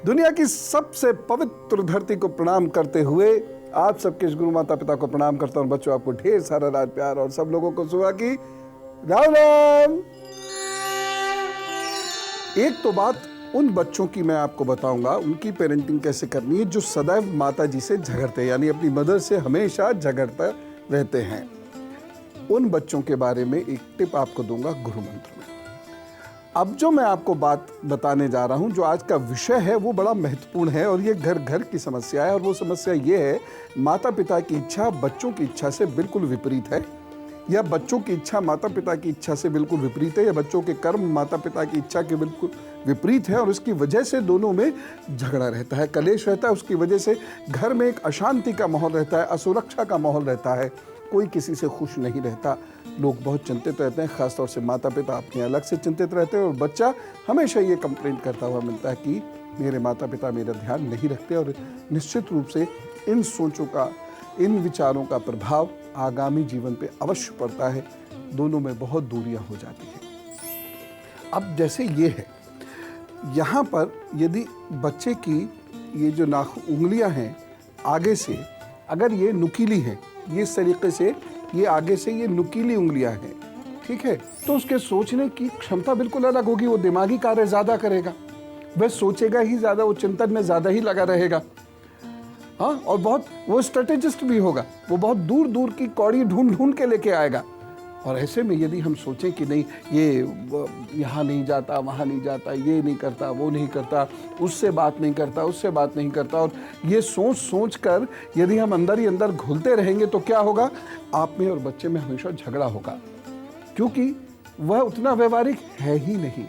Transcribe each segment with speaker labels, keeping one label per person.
Speaker 1: दुनिया की सबसे पवित्र धरती को प्रणाम करते हुए आप सबके इस गुरु माता पिता को प्रणाम करता हूं। बच्चों, आपको ढेर सारा राज प्यार और सब लोगों को सुबह की राम राम। एक तो बात उन बच्चों की मैं आपको बताऊंगा, उनकी पेरेंटिंग कैसे करनी है जो सदैव माता जी से झगड़ते हैं, यानी अपनी मदर से हमेशा झगड़ते रहते हैं। उन बच्चों के बारे में एक टिप आपको दूंगा गुरु मंत्र में। अब जो मैं आपको बात बताने जा रहा हूं, जो आज का विषय है, वो बड़ा महत्वपूर्ण है और ये घर घर की समस्या है। और वो समस्या ये है, माता पिता की इच्छा बच्चों की इच्छा से बिल्कुल विपरीत है, या बच्चों की इच्छा माता पिता की इच्छा से बिल्कुल विपरीत है, या बच्चों के कर्म माता पिता की इच्छा के बिल्कुल विपरीत है। और उसकी वजह से दोनों में झगड़ा रहता है, कलेश रहता है। उसकी वजह से घर में एक अशांति का माहौल रहता है, असुरक्षा का माहौल रहता है, कोई किसी से खुश नहीं रहता, लोग बहुत चिंतित रहते हैं। खासतौर से माता पिता अपने अलग से चिंतित रहते हैं और बच्चा हमेशा ये कंप्लेंट करता हुआ मिलता है कि मेरे माता पिता मेरा ध्यान नहीं रखते। और निश्चित रूप से इन सोचों का, इन विचारों का प्रभाव आगामी जीवन पे अवश्य पड़ता है। दोनों में बहुत दूरियां हो जाती हैं। अब जैसे ये है, यहाँ पर यदि बच्चे की ये जो उंगलियां हैं आगे से अगर ये नुकीली हैं, ये इस तरीके से ये आगे से ये नुकीली उंगलियां हैं, ठीक है, तो उसके सोचने की क्षमता बिल्कुल अलग होगी। वो दिमागी कार्य ज़्यादा करेगा, वह सोचेगा ही ज़्यादा, वो चिंतन में ज़्यादा ही लगा रहेगा। हाँ, और बहुत वो स्ट्रेटेजिस्ट भी होगा, वो बहुत दूर दूर की कौड़ी ढूंढ ढूंढ के लेके आएगा। और ऐसे में यदि हम सोचें कि नहीं, ये यहाँ नहीं जाता, वहाँ नहीं जाता, ये नहीं करता, वो नहीं करता, उससे बात नहीं करता, उससे बात नहीं करता, और ये सोच सोच कर यदि हम अंदर ही अंदर घुलते रहेंगे तो क्या होगा, आप में और बच्चे में हमेशा झगड़ा होगा। क्योंकि वह उतना व्यवहारिक है ही नहीं,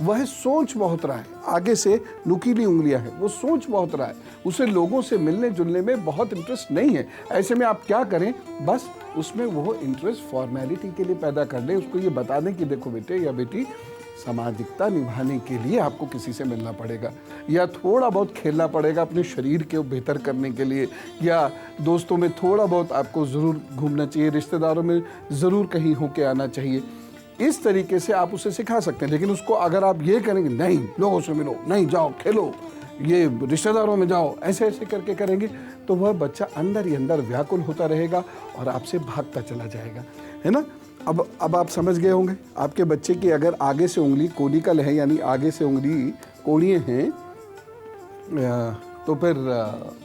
Speaker 1: वह सोच बहुत रहा है। आगे से नुकीली उंगलियां हैं, वो सोच बहुत रहा है, उसे लोगों से मिलने जुलने में बहुत इंटरेस्ट नहीं है। ऐसे में आप क्या करें, बस उसमें वो इंटरेस्ट फॉर्मेलिटी के लिए पैदा कर दें। उसको ये बता दें कि देखो बेटे या बेटी, सामाजिकता निभाने के लिए आपको किसी से मिलना पड़ेगा, या थोड़ा बहुत खेलना पड़ेगा अपने शरीर के बेहतर करने के लिए, या दोस्तों में थोड़ा बहुत आपको ज़रूर घूमना चाहिए, रिश्तेदारों में ज़रूर कहीं होके आना चाहिए। इस तरीके से आप उसे सिखा सकते हैं। लेकिन उसको अगर आप ये करेंगे, नहीं लोगों से मिलो, नहीं जाओ खेलो, ये रिश्तेदारों में जाओ, ऐसे ऐसे करके करेंगे, तो वह बच्चा अंदर ही अंदर व्याकुल होता रहेगा और आपसे भागता चला जाएगा, है ना। अब आप समझ गए होंगे, आपके बच्चे की अगर आगे से उंगली कोनिकल है, यानी आगे से उंगली कोणीय हैं, तो फिर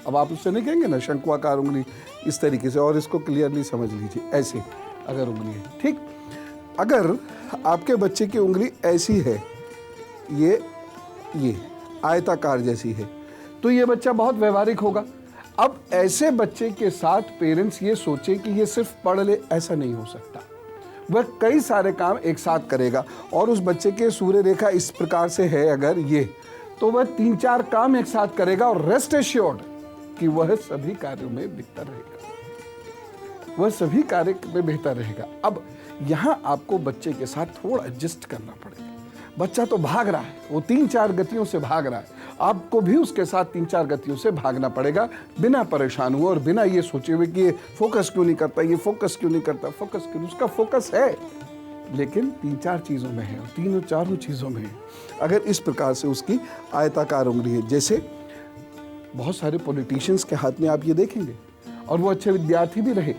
Speaker 1: अब आप उससे नहीं कहेंगे ना शंक्वाकार उंगली इस तरीके से। और इसको क्लियरली समझ लीजिए, ऐसे अगर उंगली है, ठीक। अगर आपके बच्चे की उंगली ऐसी है, ये आयताकार जैसी है, तो ये बच्चा बहुत व्यवहारिक होगा। अब ऐसे बच्चे के साथ पेरेंट्स ये सोचे कि ये सिर्फ पढ़ ले, ऐसा नहीं हो सकता। वह कई सारे काम एक साथ करेगा। और उस बच्चे के सूर्य रेखा इस प्रकार से है अगर ये, तो वह 3-4 काम एक साथ करेगा और रेस्ट एश्योर्ड कि वह सभी कार्यों में बेहतर रहेगा, वह सभी कार्य में बेहतर रहेगा। अब यहाँ आपको बच्चे के साथ थोड़ा एडजस्ट करना पड़ेगा। बच्चा तो भाग रहा है, वो 3-4 गतियों से भाग रहा है, आपको भी उसके साथ 3-4 गतियों से भागना पड़ेगा, बिना परेशान हुए और बिना ये सोचे हुए कि ये फोकस क्यों नहीं करता, ये फोकस क्यों नहीं करता। फोकस क्यों, उसका फोकस है, लेकिन 3-4 चीज़ों में है, और 3-4 चीज़ों में है। अगर इस प्रकार से उसकी आयताकार उंगली है, जैसे बहुत सारे पॉलिटिशियंस के हाथ में आप ये देखेंगे, और वो अच्छे विद्यार्थी भी रहे,